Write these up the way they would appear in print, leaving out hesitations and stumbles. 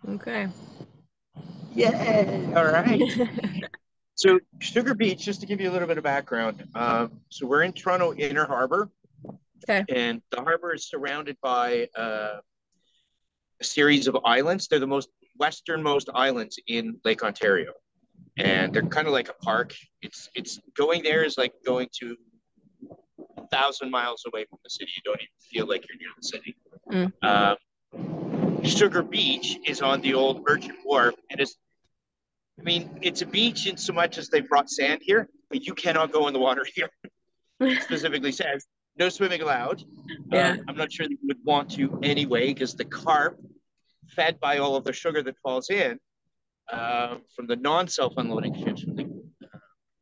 Okay. Yay! All right. So Sugar Beach, just to give you a little bit of background. So we're in Toronto Inner Harbor, Okay. and the harbor is surrounded by a series of islands. They're the most westernmost islands in Lake Ontario, and they're kind of like a park. It's going there is like going to 1,000 miles away from the city. You don't even feel like you're near the city. Mm. Sugar Beach is on the old Merchant Wharf, and I mean, it's a beach in so much as they brought sand here, but you cannot go in the water here. Specifically says no swimming allowed. Yeah. I'm not sure that you would want to anyway, because the carp, fed by all of the sugar that falls in from the non-self unloading ships,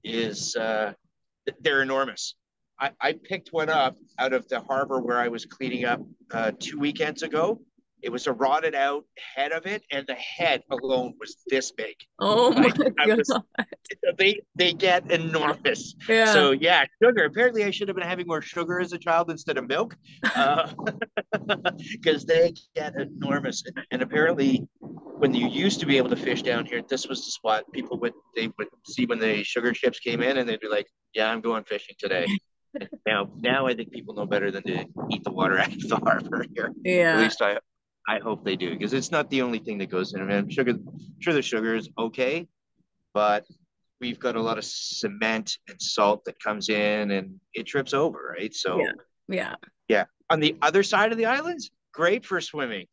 is they're enormous. I picked one up out of the harbor where I was cleaning up 2 weekends ago. It was a rotted out head of it, and the head alone was this big. Oh my I was God. they get enormous. Yeah. So yeah, sugar. Apparently, I should have been having more sugar as a child instead of milk, because they get enormous. And apparently, when you used to be able to fish down here, this was the spot people would see when the sugar ships came in, and they'd be like, "Yeah, I'm going fishing today." Now I think people know better than to eat the water out of the harbor here. At Yeah. least I hope they do, because it's not the only thing that goes in. I mean, sure the sugar is okay, but we've got a lot of cement and salt that comes in and it trips over, right? Yeah. So Yeah. yeah, on the other side of the islands, great for swimming,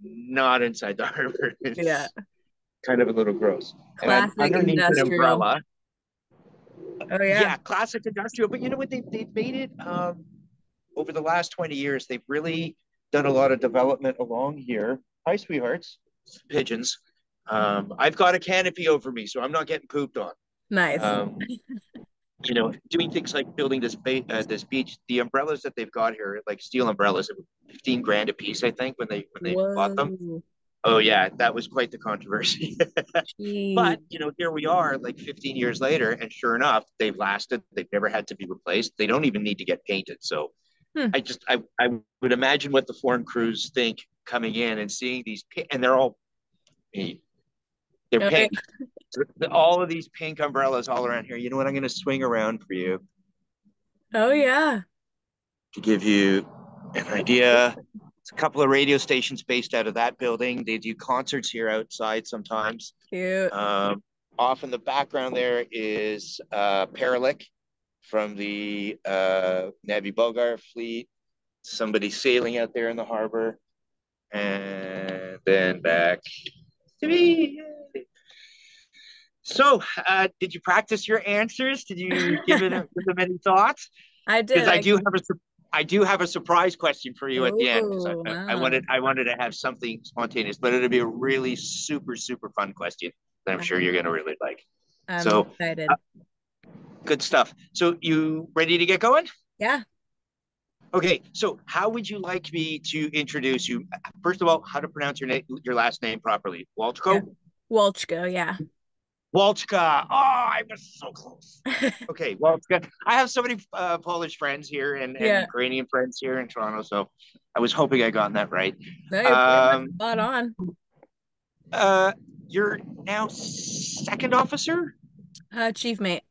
not inside the harbor. Yeah. It's kind of a little gross. And I'm Classic underneath an industrial. umbrella. Oh yeah. Yeah, classic industrial. But you know what? They've made it over the last 20 years. They've really done a lot of development along here. Hi, sweethearts, pigeons. I've got a canopy over me, so I'm not getting pooped on. Nice. Um, doing things like building this beach. The umbrellas that they've got here, like steel umbrellas, 15 grand a piece, I think, when they bought them. Whoa. Oh yeah, that was quite the controversy. Jeez. But here we are, like 15 years later, and sure enough, they've lasted. They've never had to be replaced. They don't even need to get painted. So Hmm. I would imagine what the foreign crews think coming in and seeing these, and they're all they're Oh yeah. pink. So all of these pink umbrellas all around here. You know what? I'm going to swing around for you Oh yeah. to give you an idea. It's a couple of radio stations based out of that building. They do concerts here outside sometimes. Cute. Off in the background there is Paralick from the Navy Bogar fleet. Somebody sailing out there in the harbor. And then back to me. So, did you practice your answers? Did you give them any thoughts? I Because did. I do have a surprise question for you at the end. Because Oh I wow. wanted to have something spontaneous, but it'll be a really super fun question that I'm sure I'm you're going to really like. I'm So, uh, excited. good stuff. So, you ready to get going? Yeah. Okay. So, how would you like me to introduce you? First of all, how to pronounce your last name properly? Yeah. Wolczko? Wolczko, yeah. Wolczka. Oh, I was so close. Okay, Wolczka. I have so many Polish friends here and Yeah. Ukrainian friends here in Toronto, so I was hoping I got that right. No, you're pretty much Um, spot on. uh, you're now second officer, Chief mate.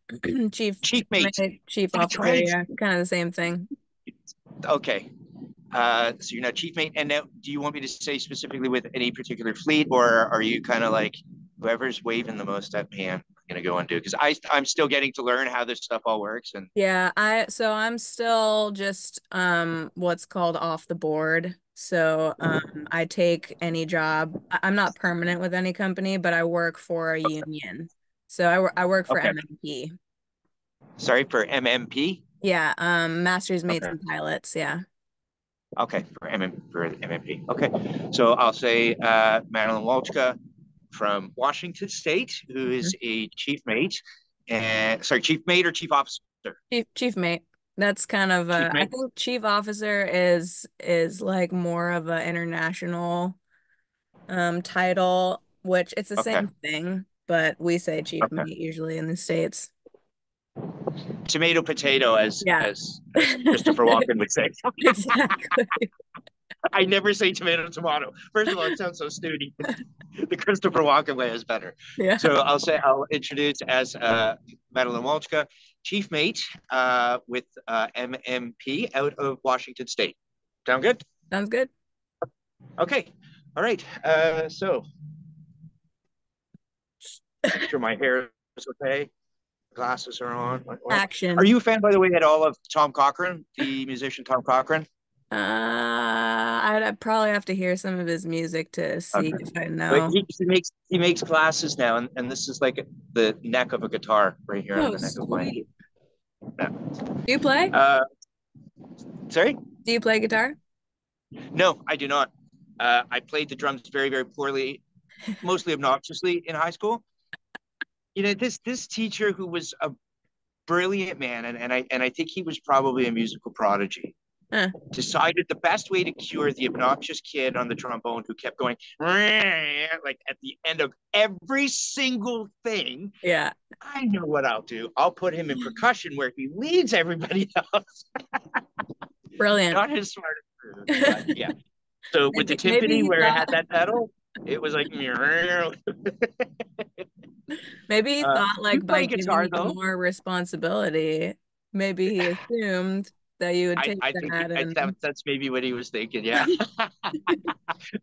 chief Chief mate. mate, chief That's officer, right. yeah. Kind of the same thing. Okay. So you're now chief mate, and now do you want me to say specifically with any particular fleet, or are you kind of like whoever's waving the most at me? I'm gonna go and do because I'm still getting to learn how this stuff all works, and Yeah, I'm still just what's called off the board. So I take any job. I'm not permanent with any company, but I work for a union. So I work for okay. MMP. Sorry for MMP. Yeah, masters, mates, Okay. and pilots. Yeah. Okay, for MMP. Okay, so I'll say Madeleine Wolczko from Washington State, who Mhm. is a chief mate, and sorry, chief mate or chief officer? Chief mate. That's kind of Chief I mate. think chief officer is like more of a international title, which it's the Okay, same thing, but we say chief okay. mate usually in the States. Tomato potato, as Yeah. Christopher Walken would say. Exactly. I never say tomato tomato. First of all, it sounds so snooty. The Christopher Walken way is better. Yeah, So I'll introduce as Madeleine Wolczko, chief mate with MMP out of Washington State. Sound good? sounds good. Okay. All right. So make sure my hair is okay. Glasses are on. Are Action. you a fan, by the way, at all of Tom Cochrane, the musician Tom Cochrane? I'd probably have to hear some of his music to see Okay. if I But know. he makes glasses now, and this is like the neck of a guitar right here on Oh, the neck of my. sweet. Yeah. Do you play? Uh, sorry. Do you play guitar? No, I do not. I played the drums very, very poorly, mostly obnoxiously in high school. This teacher who was a brilliant man, and I think he was probably a musical prodigy, Huh. decided the best way to cure the obnoxious kid on the trombone who kept going like at the end of every single thing. Yeah. I know what I'll do. I'll put him in percussion where he leads everybody else. Brilliant. Not his smartest move, but yeah. So with the Maybe timpani he where it thought had that pedal, it was like. maybe he thought You like by play giving guitar you though. more responsibility, maybe he assumed that you would I, take I think that and that's maybe what he was thinking. Yeah,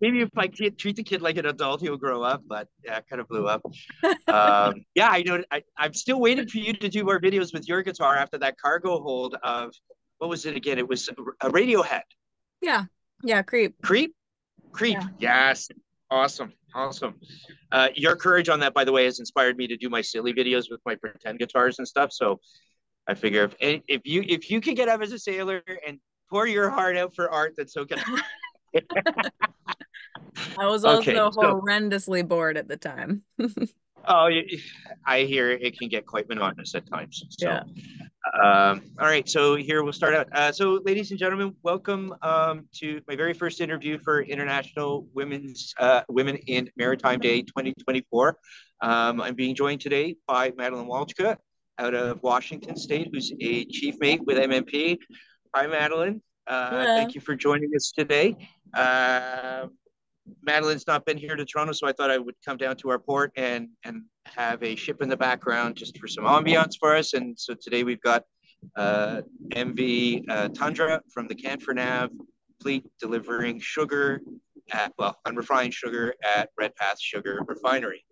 maybe if I treat the kid like an adult, he'll grow up. But yeah, it kind of blew up. Yeah, I know. I'm still waiting for you to do more videos with your guitar after that cargo hold of what was it again? It was a Radiohead. yeah. Yeah, creep. Creep, creep. Yeah. Yes, awesome, awesome. Your courage on that, by the way, has inspired me to do my silly videos with my pretend guitars and stuff. So I figure if you can get up as a sailor and pour your heart out for art, then so can I. I was Okay, also so horrendously bored at the time. oh, I hear it can get quite monotonous at times. Yeah. So all right, so here we'll start out. So, ladies and gentlemen, welcome to my very first interview for International Women in Maritime Day 2024. I'm being joined today by Madeleine Wolczko out of Washington State, who's a chief mate with MMP. Hi, Madeleine. Yeah. Thank you for joining us today. Madeleine's not been here to Toronto, so I thought I would come down to our port and have a ship in the background just for some ambiance for us. And so today we've got MV Tundra from the Canfor fleet delivering sugar unrefined sugar at Redpath Sugar Refinery,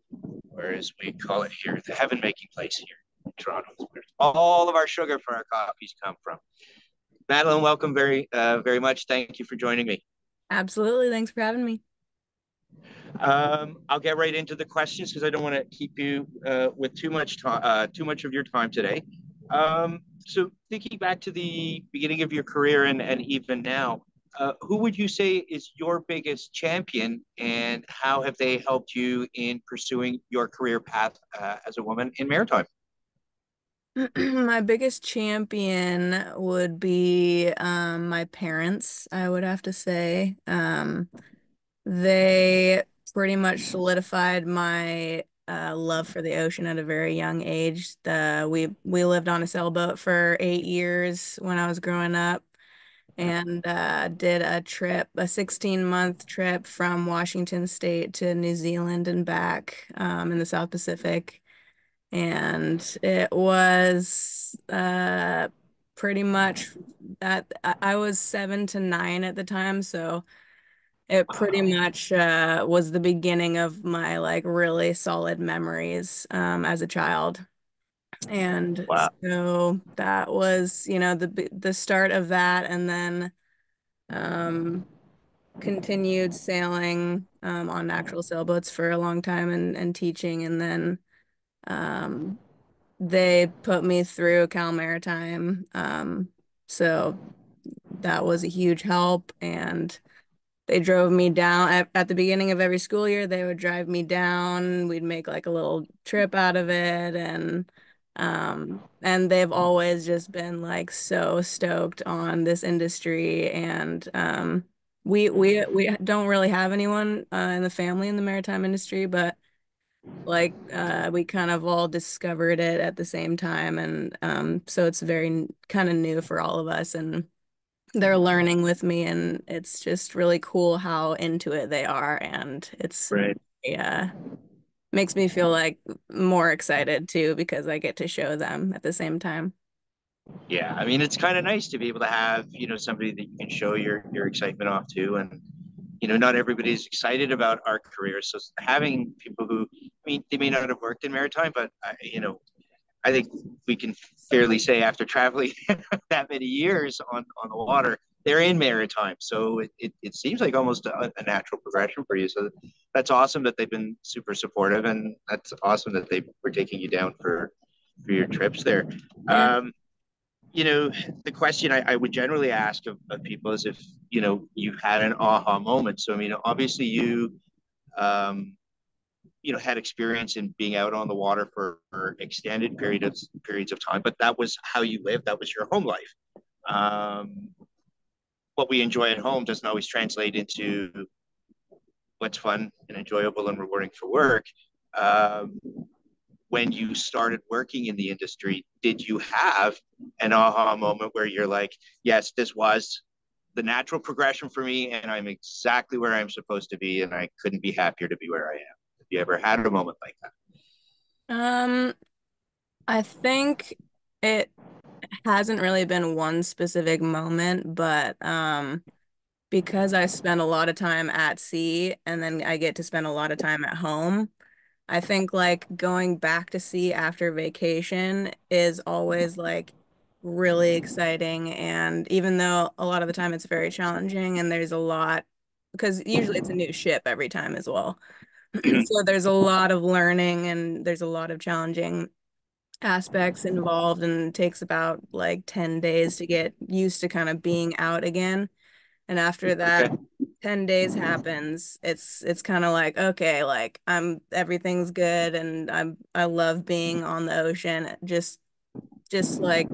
whereas we call it here the heaven making place here in Toronto, where all of our sugar for our coffees come from. Madeleine, welcome very much. Thank you for joining me. Absolutely. Thanks for having me. I'll get right into the questions because I don't want to keep you with too much of your time today. So thinking back to the beginning of your career and even now, who would you say is your biggest champion, and how have they helped you in pursuing your career path as a woman in maritime? My biggest champion would be my parents, I would have to say. They pretty much solidified my love for the ocean at a very young age. We lived on a sailboat for 8 years when I was growing up, and did a 16-month trip from Washington State to New Zealand and back in the South Pacific. And it was pretty much that I was 7 to 9 at the time, so it pretty Wow. much was the beginning of my like really solid memories as a child. And Wow. so that was, the start of that, and then um, continued sailing on actual sailboats for a long time and teaching, and then um, they put me through Cal Maritime. So that was a huge help, and they drove me down at the beginning of every school year. They would drive me down. We'd make like a little trip out of it, and they've always just been like so stoked on this industry. And we don't really have anyone in the family in the maritime industry, but like we kind of all discovered it at the same time, and so it's very kind of new for all of us, and they're learning with me, and it's just really cool how into it they are, and it's Right. Yeah. Makes me feel like more excited too because I get to show them at the same time. Yeah, I mean, it's kind of nice to be able to have, somebody that you can show your excitement off to. And, not everybody's excited about our careers. So having people who, I mean, they may not have worked in maritime, but, I think we can fairly say after traveling that many years on the water, they're in maritime. So it seems like almost a natural progression for you. So that's awesome that they've been super supportive, and that's awesome that they were taking you down for your trips there. Yeah. You know, the question I would generally ask of people is if, you've had an aha moment. So, I mean, obviously um, had experience in being out on the water for extended periods of time, but that was how you lived. That was your home life. Um, what we enjoy at home doesn't always translate into what's fun and enjoyable and rewarding for work. Um, when you started working in the industry, did you have an aha moment where you're like, yes, this was the natural progression for me, and I'm exactly where I'm supposed to be, and I couldn't be happier to be where I am? Have you ever had a moment like that? Um, I think it hasn't really been one specific moment, but because I spend a lot of time at sea and then I get to spend a lot of time at home, I think like going back to sea after vacation is always like really exciting. And even though a lot of the time it's very challenging and there's a lot, because usually it's a new ship every time as well. Mm-hmm. So there's a lot of learning and there's a lot of challenging aspects involved, and it takes about like 10 days to get used to kind of being out again. And after Okay. that 10 days happens, it's kind of like, okay, like everything's good and I love being on the ocean. Just like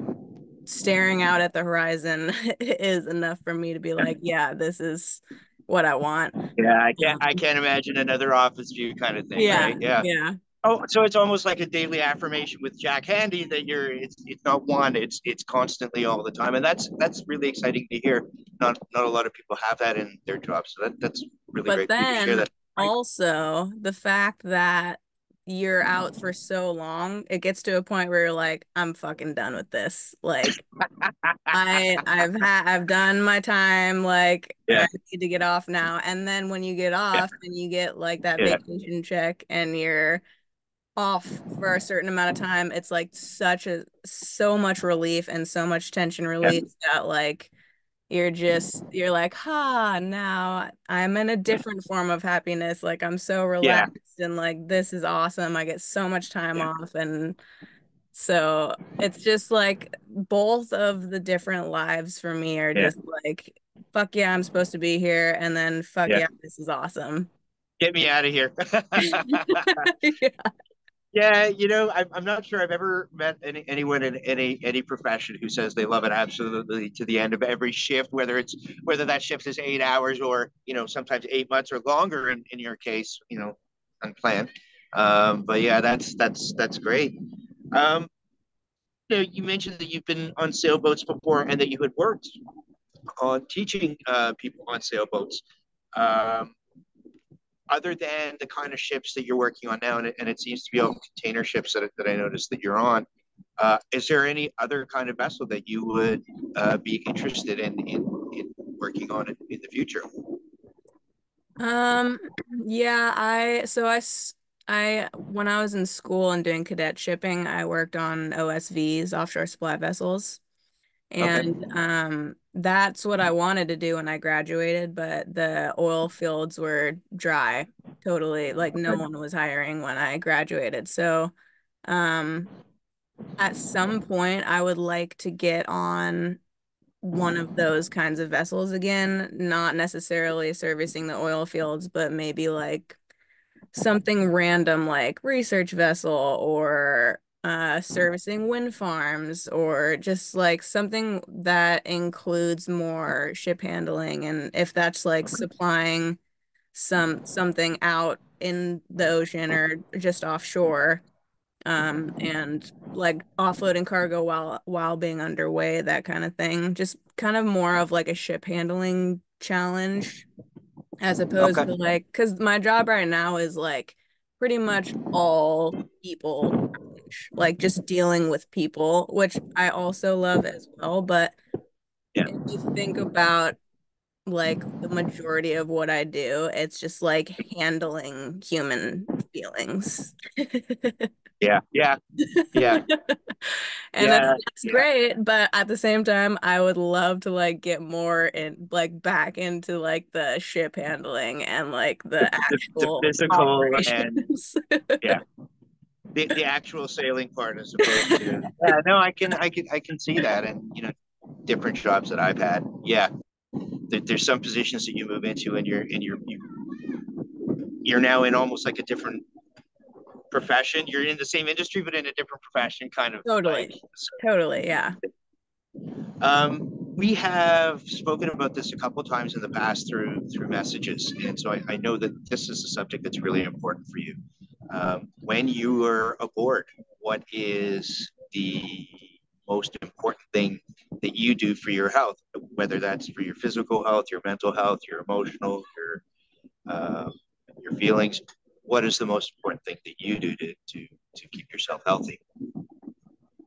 staring out at the horizon is enough for me to be like, yeah, this is what I want. Yeah, I can't. I Um, can't imagine another office view kind of thing, yeah, right? Yeah. yeah. Oh, so it's almost like a daily affirmation with Jack Handy that it's not one, it's constantly all the time, and that's really exciting to hear. Not a lot of people have that in their jobs, so that's really But great for you to share then that. Right? also the fact that you're out for so long, it gets to a point where you're like, I'm fucking done with this. Like I've done my time, like Yeah, I need to get off now. And then when you get yeah, off and you get like that yeah, vacation check and you're off for a certain amount of time, it's like so much relief and so much tension yeah, release that like you're like, ha, now I'm in a different form of happiness. Like I'm so yeah, relaxed and like this is awesome. I get so much time off. And so it's just like both of the different lives for me are yeah, just like, fuck yeah, I'm supposed to be here. And then fuck yeah. yeah, this is awesome. Get me out of here. Yeah. Yeah, I'm not sure I've ever met anyone in any profession who says they love it absolutely to the end of every shift, whether that shift is 8 hours or sometimes 8 months or longer in your case, unplanned. But yeah, that's great. Um, you mentioned that you've been on sailboats before and that you had worked on teaching people on sailboats. Um, Other than the kind of ships that you're working on now, and it seems to be all container ships that I noticed that you're on, is there any other kind of vessel that you would be interested in working on in the future? Um, yeah, when I was in school and doing cadet shipping, I worked on OSVs, offshore supply vessels. Okay. And that's what I wanted to do when I graduated, but the oil fields were dry, totally. Like no one was hiring when I graduated. So um at some point I would like to get on one of those kinds of vessels again, not necessarily servicing the oil fields, but maybe like something random like research vessel or servicing wind farms or just like something that includes more ship handling, and if that's like supplying something out in the ocean or just offshore, and like offloading cargo while being underway, that kind of thing, just kind of more of like a ship handling challenge. as opposed Okay. to like, because my job right now is like pretty much all people challenge, like just dealing with people, which I also love as well. But Yeah. if you think about like the majority of what I do, it's just like handling human feelings. Yeah. Yeah. Yeah. And Yeah. it's Yeah. great, but at the same time, I would love to like get more in like back into like the ship handling and like the The actual physical and operations. yeah, the actual sailing part as opposed to yeah. No, I can see that, and different jobs that I've had. Yeah, there's some positions that you move into, and you're now in almost like a different profession. You're in the same industry, but in a different profession, kind of like. Totally. Totally, yeah. We have spoken about this a couple of times in the past through messages, and so I know that this is a subject that's really important for you. When you are aboard, what is the most important thing that you do for your health, whether that's for your physical health, your mental health, your emotional, your feelings? What is the most important thing that you do to keep yourself healthy?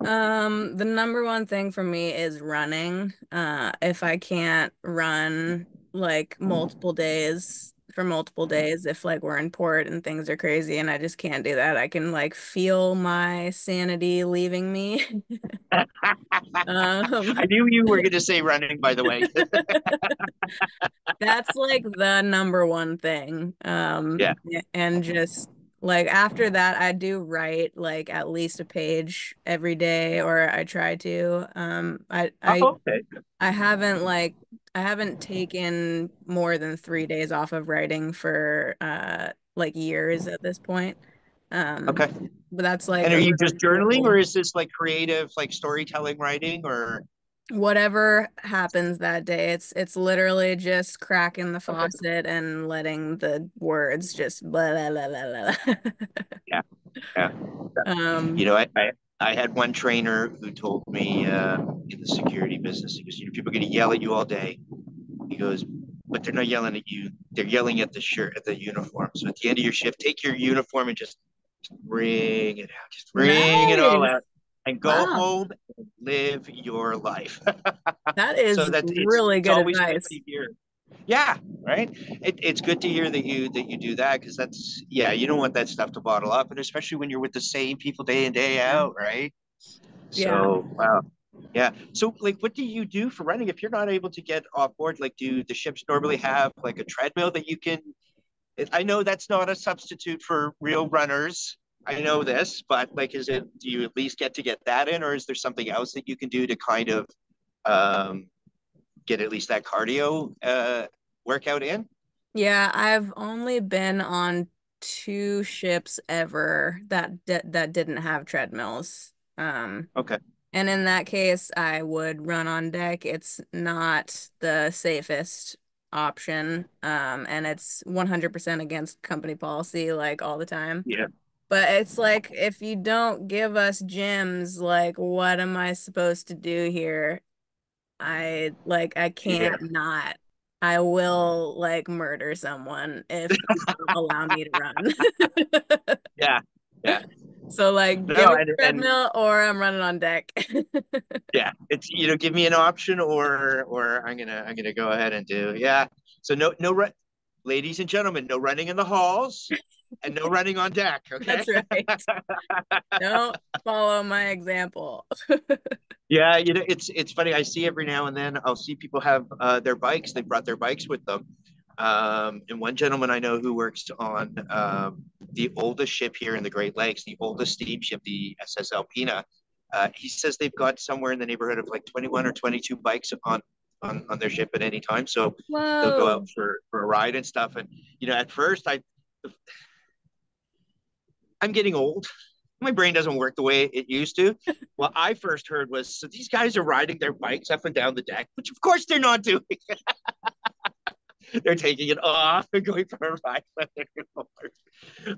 The number one thing for me is running. If I can't run like multiple days for multiple days, if like we're in port and things are crazy and I just can't do that, I can like feel my sanity leaving me. I Um, knew you were going to say running, by the way. that's like the number one thing. Yeah. And just like after that, I do write like at least a page every day, or I try to. Oh, okay. I haven't like I haven't taken more than 3 days off of writing for like years at this point. Um, Okay. but that's like And are a you just really journaling, or cool. is this like creative, like storytelling writing, or? Whatever happens that day, it's literally just cracking the Okay. faucet and letting the words just blah blah blah blah blah. Yeah. Yeah. You Um, know, I had one trainer who told me in the security business, he goes, people are going to yell at you all day. He goes, but they're not yelling at you. They're yelling at the shirt, at the uniform. So at the end of your shift, take your uniform and just wring it out. Just wring it all nice. out and go Wow. home and live your life. That So is that really it's good always good advice. to hear. Yeah, right. It's good to hear that you do that, because that's, yeah, you don't want that stuff to bottle up, and especially when you're with the same people day in day Yeah. out, right? Yeah. So wow, yeah. So like, what do you do for running if you're not able to get off board? Like, do the ships normally have like a treadmill that you can? I know that's not a substitute for real runners. I know this, but like, is it? Do you at least get to get that in, or is there something else that you can do to kind of um, get at least that cardio workout in? Yeah, I've only been on two ships ever that didn't have treadmills. Okay. And in that case, I would run on deck. It's not the safest option. And it's 100% against company policy, like all the time. Yeah. But it's like, if you don't give us gyms, like, what am I supposed to do here? I Yeah. can't not. I will like murder someone if you don't allow me to run. Yeah. Yeah. So like give No, me a and treadmill or I'm running on deck. yeah, it's, give me an option, or I'm gonna go ahead and do, yeah. So no, ladies and gentlemen, no running in the halls, and no running on deck. Okay. That's right. Don't follow my example. Yeah, it's funny. I see every now and then I'll see people have their bikes. They brought their bikes with them. And one gentleman I know who works on the oldest ship here in the Great Lakes, the oldest steamship, the SS Alpina. He says they've got somewhere in the neighborhood of like 21 or 22 bikes on their ship at any time. So they'll go out Whoa. for a ride and stuff. And at first I'm getting old. My brain doesn't work the way it used to. What I first heard was, so these guys are riding their bikes up and down the deck, which of course they're not doing. They're taking it off and going for a ride.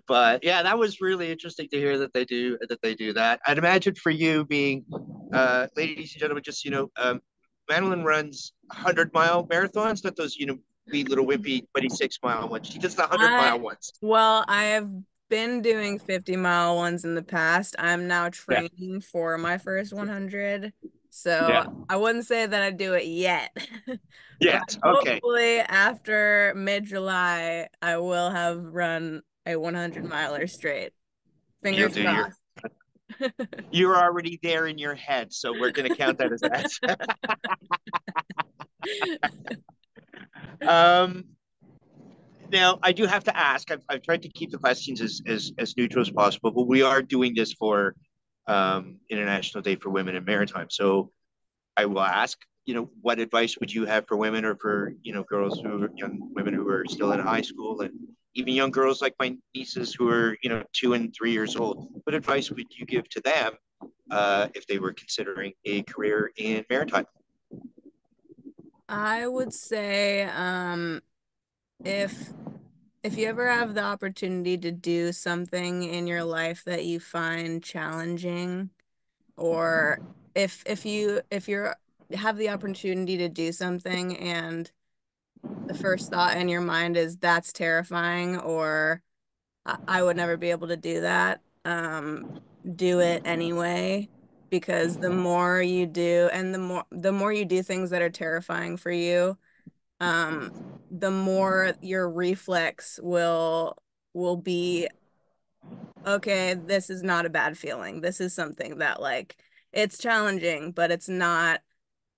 But yeah, that was really interesting to hear that they do that. I'd imagine for you being, ladies and gentlemen, just Madeline runs 100-mile marathons, not those wee little wimpy 26-mile one. She does the 100 I, mile ones. well, I have been doing 50-mile ones in the past. I'm now Yeah. training for my first 100. So Yeah. I wouldn't say that I do it yet, but Yes. Okay. hopefully after mid-July, I will have run a 100 miler straight. You'll Fingers do your. crossed. You're already there in your head, so we're going to count that as that. um, Now, I do have to ask. I've tried to keep the questions as neutral as possible, but we are doing this for International Day for Women in Maritime. So I will ask, what advice would you have for women or for, girls who are young women who are still in high school and even young girls like my nieces who are, 2 and 3 years old? What advice would you give to them if they were considering a career in maritime? I would say, if you ever have the opportunity to do something in your life that you find challenging, or if you have the opportunity to do something and the first thought in your mind is that's terrifying, or I would never be able to do that, do it anyway, because the more you do and the more you do things that are terrifying for you, um, the more your reflex will be, okay, this is not a bad feeling. This is something that, like, it's challenging, but it's not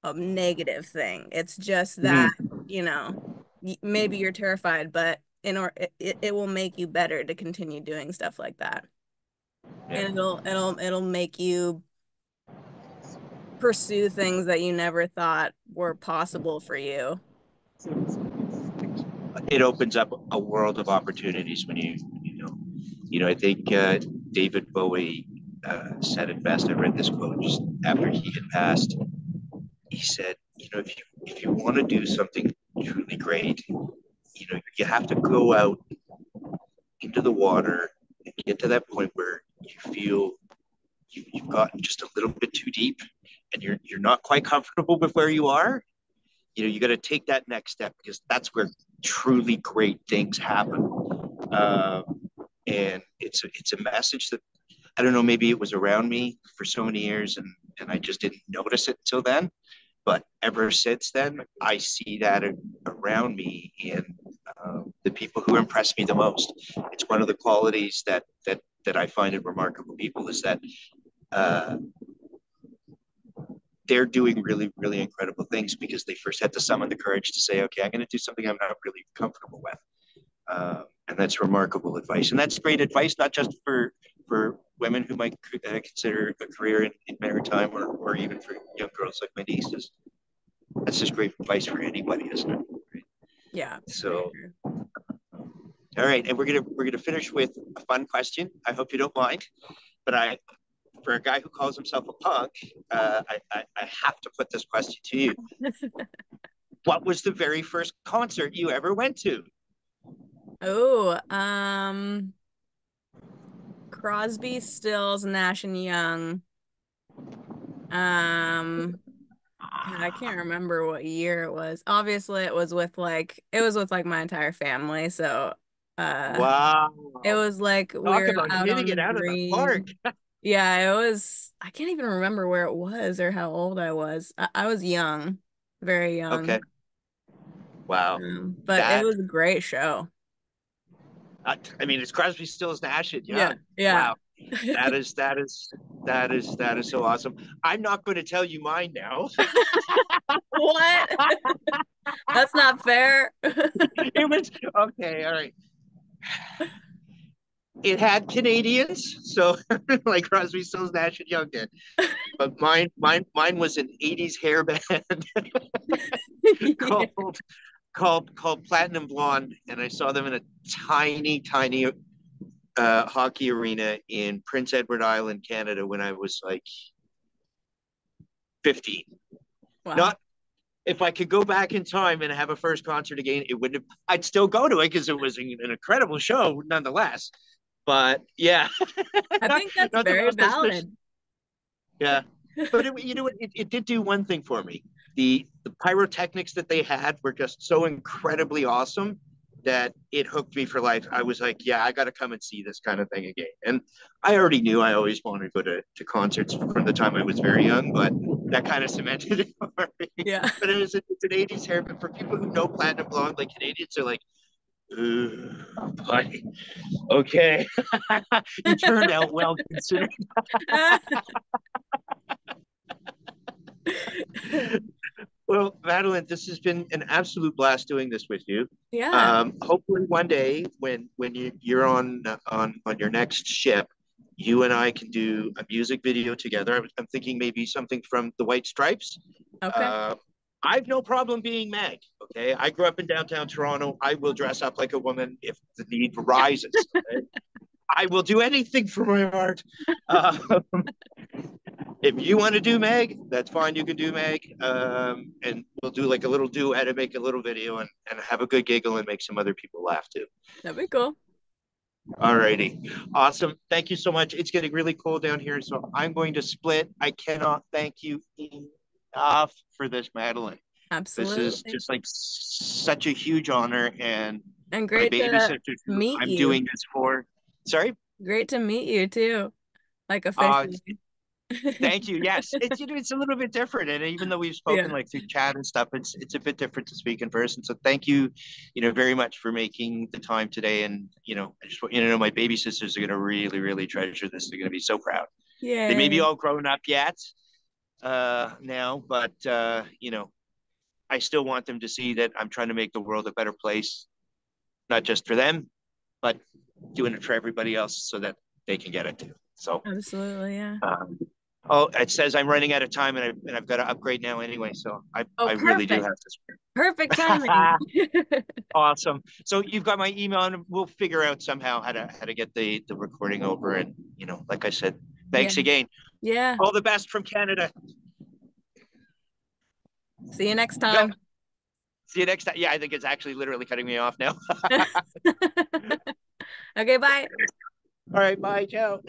a negative thing. It's just that, Mm, you know, maybe you're terrified, but it will make you better to continue doing stuff like that. yeah. And it'll make you pursue things that you never thought were possible for you. It opens up a world of opportunities when I think David Bowie said it best. I read this quote just after he had passed. He said, if you want to do something truly great, you have to go out into the water and get to that point where you feel you've gotten just a little bit too deep and you're not quite comfortable with where you are. You got to take that next step because that's where truly great things happen. And it's a message that I don't know. Maybe it was around me for so many years, and I just didn't notice it until then. But ever since then, I see that around me in the people who impress me the most. It's one of the qualities that I find in remarkable people is that uh, they're doing really, really incredible things because they first had to summon the courage to say, okay, I'm going to do something I'm not really comfortable with. And that's remarkable advice. And that's great advice, not just for women who might consider a career in maritime or even for young girls like my nieces. That's just great advice for anybody, isn't it? Right? Yeah, for So, sure. all right, and we're gonna finish with a fun question. I hope you don't mind, but for a guy who calls himself a punk, I have to put this question to you. What was the very first concert you ever went to? Oh, Crosby, Stills, Nash and Young. Um, God, I can't remember what year it was. Obviously, it was with like my entire family, so uh it Wow, was like we talk were about out hitting on the it out of the park. green. Yeah, it was, I can't even remember where it was or how old I was. I was young, very young. Okay, wow, But it that was a great show. I mean, it's Crosby, Stills, Nash and Yeah, Young. yeah. Wow, that is so awesome. I'm not going to tell you mine now. What? That's not fair. It was okay. All right. It had Canadians, so like Crosby, Stills, Nash and Young did. But mine was an '80s hair band Yeah. called called Platinum Blonde, and I saw them in a tiny, tiny hockey arena in Prince Edward Island, Canada, when I was like 15. Wow. Not if I could go back in time and have a first concert again, it wouldn't have, I'd still go to it because it was an incredible show nonetheless. But yeah, I not, think that's not the very most auspicious. valid. Yeah. But it did do one thing for me. the pyrotechnics that they had were just so incredibly awesome that it hooked me for life. I was like, yeah, I got to come and see this kind of thing again. And I already knew I always wanted to go to concerts from the time I was very young, but that kind of cemented it for me. Yeah. But it's an 80s hair. But for people who know Platinum Blonde, like Canadians are like, buddy, okay. You turned out well considering. Well, Madeline, this has been an absolute blast doing this with you. Yeah. Hopefully, one day when you're on your next ship, you and I can do a music video together. I'm thinking maybe something from the White Stripes. Okay. Uh, I've no problem being Meg. Okay, I grew up in downtown Toronto. I will dress up like a woman if the need rises. Okay? I will do anything for my art. Uh, if you want to do Meg, that's fine. You can do Meg, and we'll do like a little duet and make a little video and have a good giggle and make some other people laugh too. That'd be cool. All righty, awesome. Thank you so much. It's getting really cold down here, so I'm going to split. I cannot thank you enough for this, Madeline. This is Absolutely. just like such a huge honor, and And my great baby to sister who meet I'm you. doing this for. Sorry. Great to meet you too. Like Uh, officially. Thank you. Yes, it's a little bit different, and even though we've spoken Yeah. like through chat and stuff, it's a bit different to speak in person. So thank you, very much for making the time today. And I just want you to know my baby sisters are going to really, really treasure this. They're going to be so proud. They may be Yay. all grown up yet now, but I still want them to see that I'm trying to make the world a better place, not just for them, but doing it for everybody else, so that they can get it too. So. Absolutely, yeah. Um, Oh, it says I'm running out of time, and I've got to upgrade now anyway. So Oh, I really do perfect. have Perfect timing. to. Awesome. So you've got my email, and we'll figure out somehow how to get the recording over. And like I said, Yeah. thanks again. Yeah. All the best from Canada. See you next Yep. time. See you next time. Yeah, I think it's actually literally cutting me off now. Okay, bye. All right. Bye. Ciao.